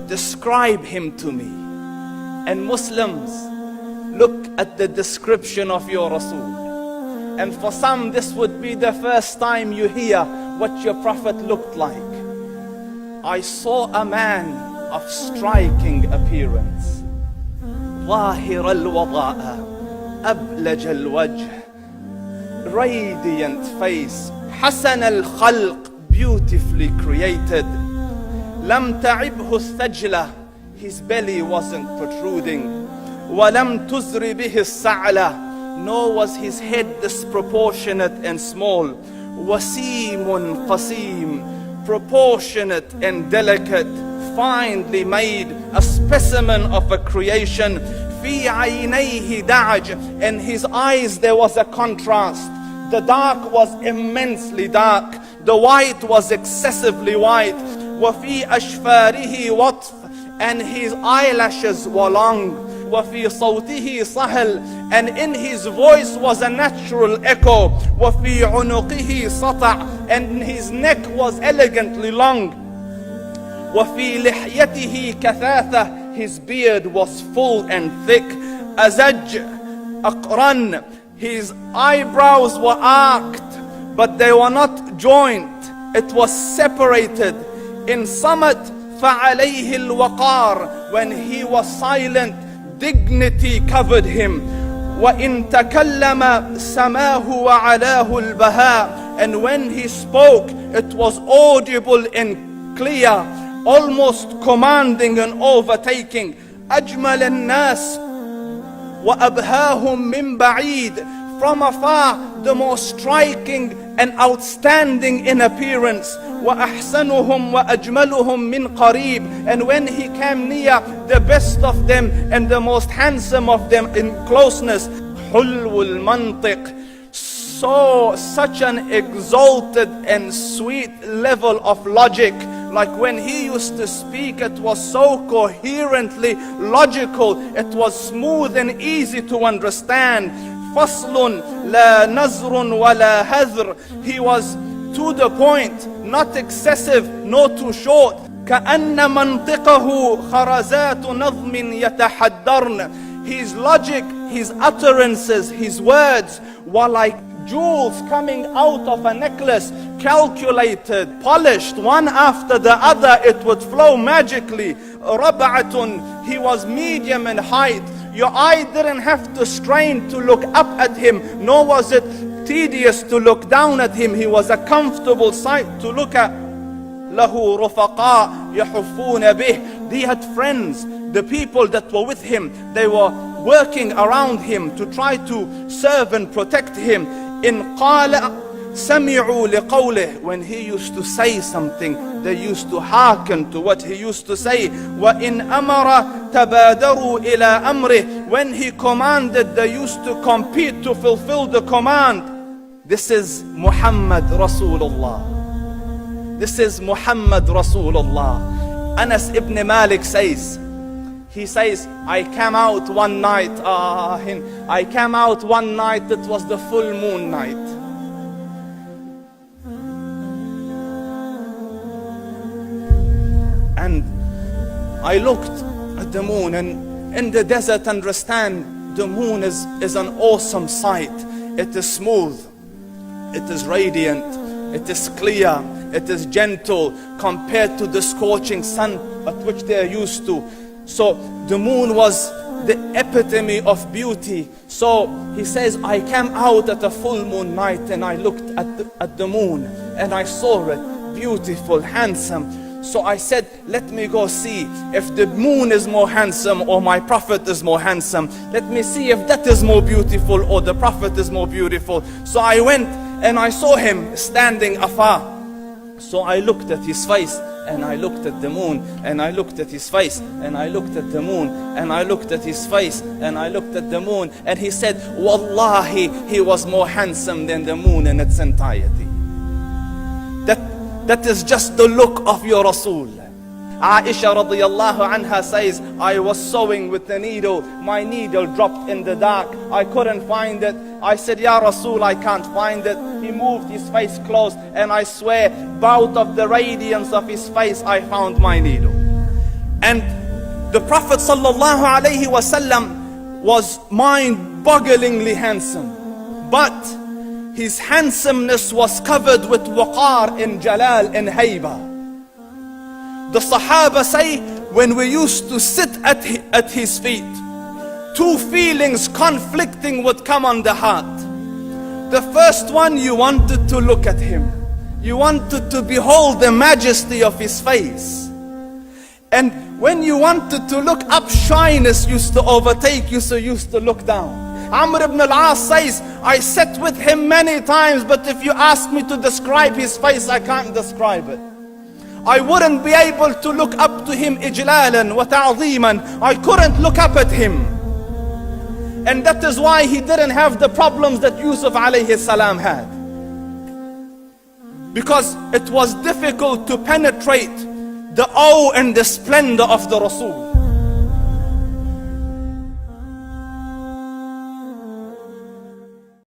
describe him to me. And Muslims, look at the description of your Rasul. And for some, this would be the first time you hear what your Prophet looked like. I saw a man of striking appearance. ظاهر الوضاء أبلج الوجه, radiant face, حسن الخلق, beautifully created. لم تعبه الثجلة, his belly wasn't protruding. ولم تزر به السعلة, nor was his head disproportionate and small. وسيم قسيم, proportionate and delicate, finely made, a specimen of a creation. في عينيه دعج, in his eyes there was a contrast. The dark was immensely dark, the white was excessively white. وفي أشفاره وطف, and his eyelashes were long. وفي صوته صهل, and in his voice was a natural echo. وفي عنقه سطع, and his neck was elegantly long. وفي لحيته كثاثة, his beard was full and thick. أزج أقرن, his eyebrows were arched, but they were not joined. It was separated. In summit, فعليه الوقار, when he was silent, dignity covered him. وإن تكلم سماه وعلاه البهاء, and when he spoke, it was audible and clear, almost commanding and overtaking. أجمل الناس وأبهاهم من بعيد, from afar the most striking and outstanding in appearance. وأحسنهم وأجملهم من قريب, and when he came near, the best of them and the most handsome of them in closeness. حلو المنطق, so such an exalted and sweet level of logic. Like when he used to speak, it was so coherently logical, it was smooth and easy to understand. فصل لا نزر ولا هذر, he was to the point, not excessive, nor too short. كأن منطقه خرزات نظم يتحدرن, his logic, his utterances, his words were like jewels coming out of a necklace, calculated, polished, one after the other, it would flow magically. ربعة, he was medium in height. Your eye didn't have to strain to look up at him, nor was it tedious to look down at him. He was a comfortable sight to look at. له رفقاء يحفون به, he had friends, the people that were with him, they were working around him to try to serve and protect him. إن قال سمعوا لقوله, when he used to say something, they used to hearken to what he used to say. وإن أمر تبادروا إلى أمره, when he commanded, they used to compete to fulfill the command. This is Muhammad Rasulullah. This is Muhammad Rasulullah. Anas ibn Malik says, he says, I came out one night, it was the full moon night. And I looked at the moon, and in the desert, understand, the moon is an awesome sight. It is smooth, it is radiant, it is clear, it is gentle compared to the scorching sun at which they are used to. So the moon was the epitome of beauty. So he says, I came out at a full moon night and I looked at the moon and I saw it beautiful, handsome. So I said, let me go see if the moon is more handsome or my Prophet is more handsome. Let me see if that is more beautiful or the Prophet is more beautiful. So I went and I saw him standing afar. So I looked at his face and I looked at the moon, and I looked at his face, and I looked at the moon, and I looked at his face, and I looked at the moon, and he said, Wallahi, he was more handsome than the moon in its entirety. That is just the look of your Rasul. Aisha radiyallahu anha says, I was sewing with the needle, my needle dropped in the dark, I couldn't find it. I said, Ya Rasul, I can't find it. He moved his face close, and I swear, out of the radiance of his face, I found my needle. And the Prophet sallallahu alaihi wasallam was mind-bogglingly handsome, but his handsomeness was covered with waqar and jalal and hayba. The Sahaba say, when we used to sit at his feet, two feelings conflicting would come on the heart. The first one, you wanted to look at him. You wanted to behold the majesty of his face. And when you wanted to look up, shyness used to overtake you, so you used to look down. Amr ibn al-As says, I sat with him many times, but if you ask me to describe his face, I can't describe it. I wouldn't be able to look up to him ijlalan wa ta'zeeman. I couldn't look up at him. And that is why he didn't have the problems that Yusuf alayhi salam had. Because it was difficult to penetrate the awe and the splendor of the Rasul.